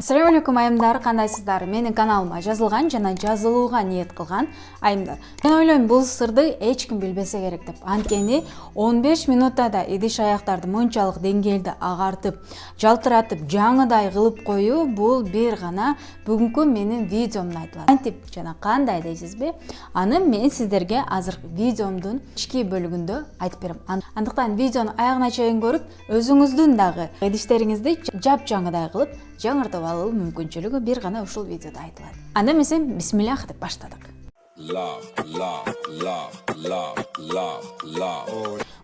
Ассаламу алейкум айымдар, кандайсыздар? Менин каналыма жазылган жана жазылууга ниет кылган айымдар. Мен ойлойм, бул сырды эч ким билбесе керек деп. Анткени 15 минуттада идиш аяктарды мынчалык деңгээлде агартып, жалтыратып, жаңыдай кылып коюу бул бир гана бүгүнкү менин видеомдо айтылат. Кантип жана кандай дейсизби? Аны мен сиздерге азыр видеомдун ички бөлүгүндө айтып берем. Андыктан видеону аягына чейин көрүп, өзүңүздүн дагы идиштериңизди жапжаңыдай кылып жаңыртып алуу мүмкүнчүлүгү бир гана ушул видеодо айтылат. Анда эмесе бисмиллах деп баштадык.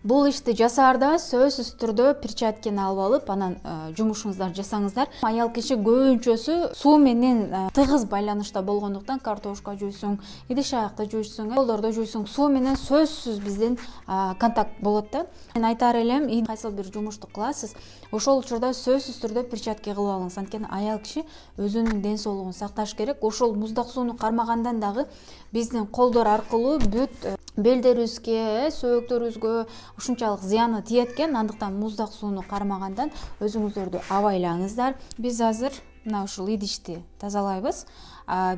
Бул ишти жасаарда сөзсүз түрдө перчатканы алып алып, анан жумушуңуздар жасаңыздар. Аял киши көбүнчөсү суу менен тыгыз байланышта болгондуктан картошка жуйсуң, идиш аякты жуйсуң, колдорду жуйсуң, суу менен сөзсүз биздин контакт болот да. Мен айтар элем, кайсыл бир жумушту кыласыз, ошол учурда сөзсүз түрдө перчатка кылып алыңыз. Анткени аял киши өзүнүн ден соолугун сакташ керек. Ошол муздак сууну кармагандан дагы биздин колдор аркылуу бүт белдерибизге, сөөктөрүбүзгө ушунчалык зыяны тиет экен. Андыктан муздак сууну кармагандан өзүңүздөрдү абайлаңыздар. Биз азыр мына ушул идишти тазалайбыз.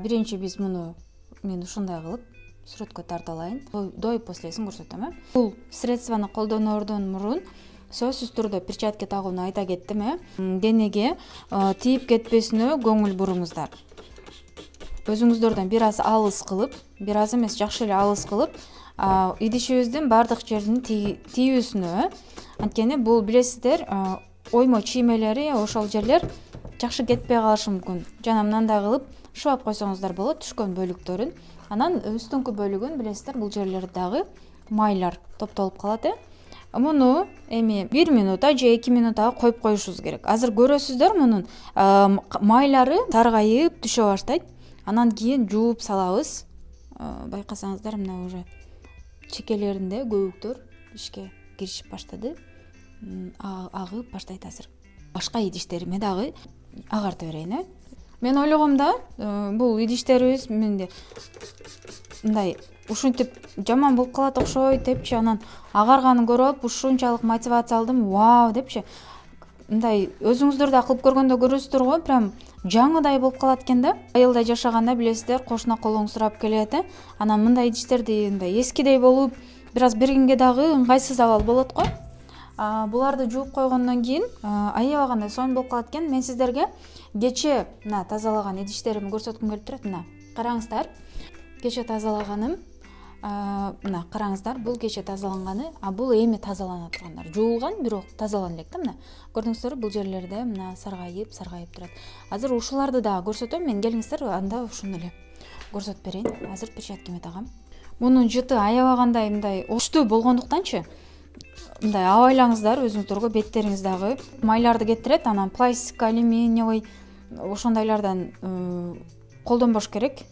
Биринчи биз муну мен ушундай кылып сүрөткө тарта алайын. Доюп последсин көрсөтөм. Бул средствону колдоноордон мурун сөзсүз түрдө перчатка тагууну айта кеттим. Денеге тийип кетпесине көңүл буруңуздар. Өзүңүздөрдөн бир аз алыс кылып, бир аз эмес, жакшы эле алыс кылып, идишибиздин бардык жерин тийүүсүнө. Анткени бул билесиздер, оймо чиймелери, ошол жерлер жакшы кетпей калышы мүмкүн. Жана мындай кылып шыбап койсоңуздар болот түшкөн бөлүктөрүн. Анан үстүңкү бөлүгүн билесиздер, бул жерлерде дагы майлар топтолуп калат. Муну эми 1 минута же 2 минутага коюп коюшубуз керек. Азыр көрөсүздөр, мунун майлары таргайып түшө баштайт. Анан кийин жууп салабыз. Байкасаңыздар, мына уже чекелеринде көбүктөр ишке киришип баштады. Агып баштайт азыр. Башка идиштериме дагы агартып берейин. Мен ойлогомда, бул идиштерибиз менде мындай ушинтип жаман болуп калат окшойт депчи, анан агарганын көрүп алып ушунчалык мотивация алдым. Вау депчи. Мындай өзүңүздөр да кылып көргөндө көрөсүздөр го, прям жаңыдай болуп калат экен да. Айылда жашаганда билесиздер, кошуна колуң сурап келет. Анан мындай идиштерди мындай эскидей болуп, бир аз бергенге дагы ыңгайсыз абал болот го. Буларды жууп койгондон кийин аябагандай сонун болуп калат экен. Мен сиздерге кече мына тазалаган идиштеримди көрсөткүм келип турат. Мына караңыздар. Кече тазалаганым. Мына караңыздар, бул кече тазаланганы, бул эми тазалана тургандар. Жуулган, бирок тазалана элек да. Мына көрдүңүздөрбү, бул жерлерде мына саргайып турат. Азыр ушуларды да көрсөтөм. Мен келиңиздер, анда ушуну эле көрсөтүп берейин. Азыр перчаткамды тагам. Мунун жыты аябагандай мындай оштуу болгондуктанчы, мындай абайлаңыздар өзүңүздөргө, беттериңиз дагы майларды кетирет. Анан пластик, алюминиевый ошондойлордон колдонбош керек.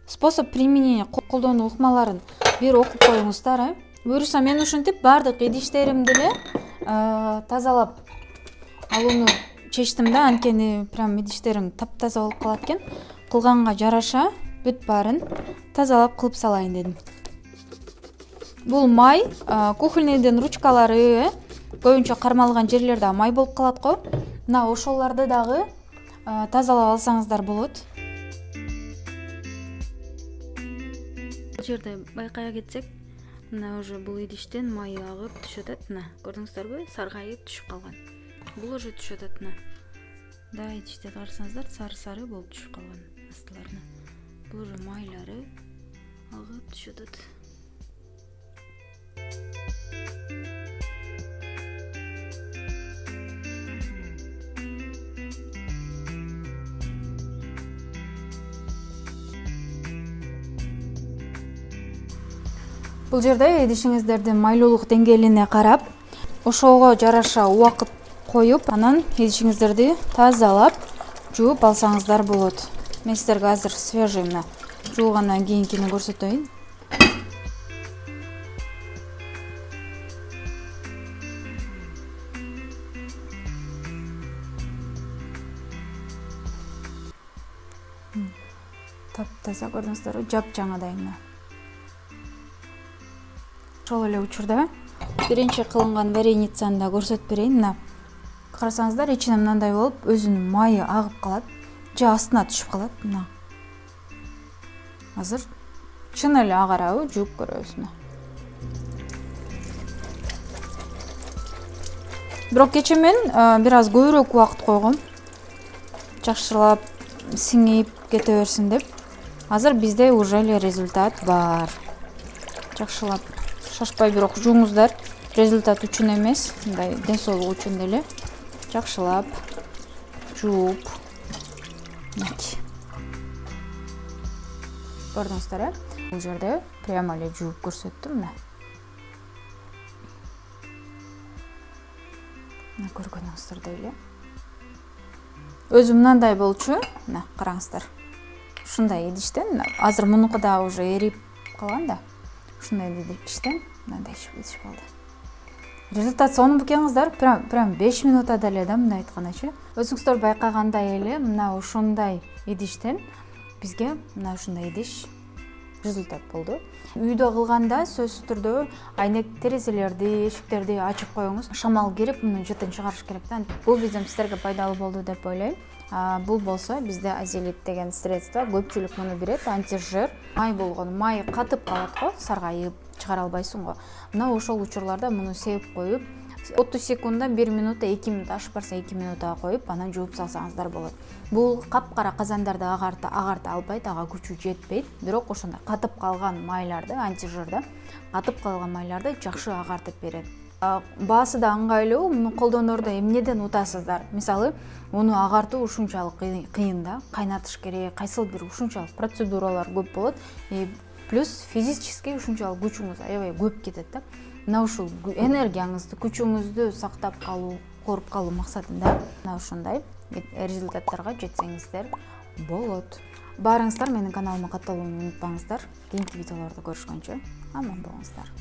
Способ применения колдонуу ыкмаларын бир окуп коюңуздар. Буюрса мен ушинтип бардык идиштеримди эле тазалап алууну чечтим да. Анткени прям идиштерим таптаза болуп калат экен. Кылганга жараша бүт баарын тазалап кылып салайын дедим. Бул май, кухонныйдын ручкалары, көбүнчө кармалган жерлерде май болуп калат го. Мына ошолорду дагы тазалап алсаңыздар болот. Жерде байкая кетсек, мына уже бул идиштен май агып түшөт. Мына көрдүңүздөрбү, саргайып түшүп калган. Бул уже түшөт. Мына да идиштерди карасаңыздар, сары болуп түшүп калган астыларына. Бул уже майлары агып түшөт. Бул жерде идишиңиздердин майлуулук деңгээлине карап, ошого жараша убакыт коюп, анан идишиңиздерди тазалап, жууп алсаңыздар болот. Мен сиздерге азыр свежий мына жуугандан кийинкини көрсөтөйүн. Таптаза көрдүңүздөрбү, жапжаңыдай мына. Ошол эле учурда биринчи кылынган вареницаны да көрсөтүп берейин. Мына карасаңыздар, ичине мындай болуп, өзүнүн майы агып калат. же астына түшүп калат. Мына азыр чын эле агарабы жууп көрөбүз. Бирок кече мен бир аз көбүрөөк убакыт койгом. Жакшылап сиңип кете берсин деп. Азыр бизде уже эле результат бар. Жакшылап шашпай бирок жууңуздар. Результат үчүн эмес, мындай ден соолук үчүн деле жакшылап жууп. Көрдүңүздөр, бул жерде прямо эле жууп көрсөттүм. Мына көргөнүңүздөрдөй эле. Өзүм мындай болчу. Мына караңыздар. Ушундай идиштен, азыр мунуку да уже эрип калган да. Ушундай идиштен мындай идиш болду. Результат сонун бекеңиздер, прям 5 минутта деле да, мындай айткандачы. Өзүңүздөр байкагандай эле, мына ушундай идиштен бизге мына ушундай идиш результат болду. Үйдө кылганда сөзсүз түрдө айнек терезелерди, эшиктерди ачып коюңуз. Шамал кирип, муну жытын чыгарыш керек да. Бул биздин сиздерге пайдалуу болду деп ойлойм. Бул болсо бизде азелит деген средство, көпчүлүк муну билет, антижир. Май болгон, май катып калат го, саргайып чыгара албайсың го. Мына ошол учурларда муну сеуп коюп, 30 секундда 1 минутта 2 минут ашып барса 2 минутта коюп, анан жууп салсаңыздар болот. Бул капкара казандарды агарта албайт, ага күчү жетпейт. Бирок ошондой катып калган майларды, антижирди, катып калган майларды жакшы агартып берет. Баасы да ыңгайлуу, муну колдоноордо эмнеден утасыздар? Мисалы, муну агартуу ушунчалык кыйын да, кайнатыш керек, кайсыл бир ушунчалык процедуралар көп болот. Плюс физически ушунчалык күчүңүз аябай көп кетет да. Мына ушул энергияңызды, күчүңүздү сактап калуу, коруп калуу максатында мына ушундай результаттарга жетсеңиздер болот. Баарыңыздар менин каналыма катталууну унутпаңыздар. Кийинки видеолордо көрүшкөнчө аман болуңуздар.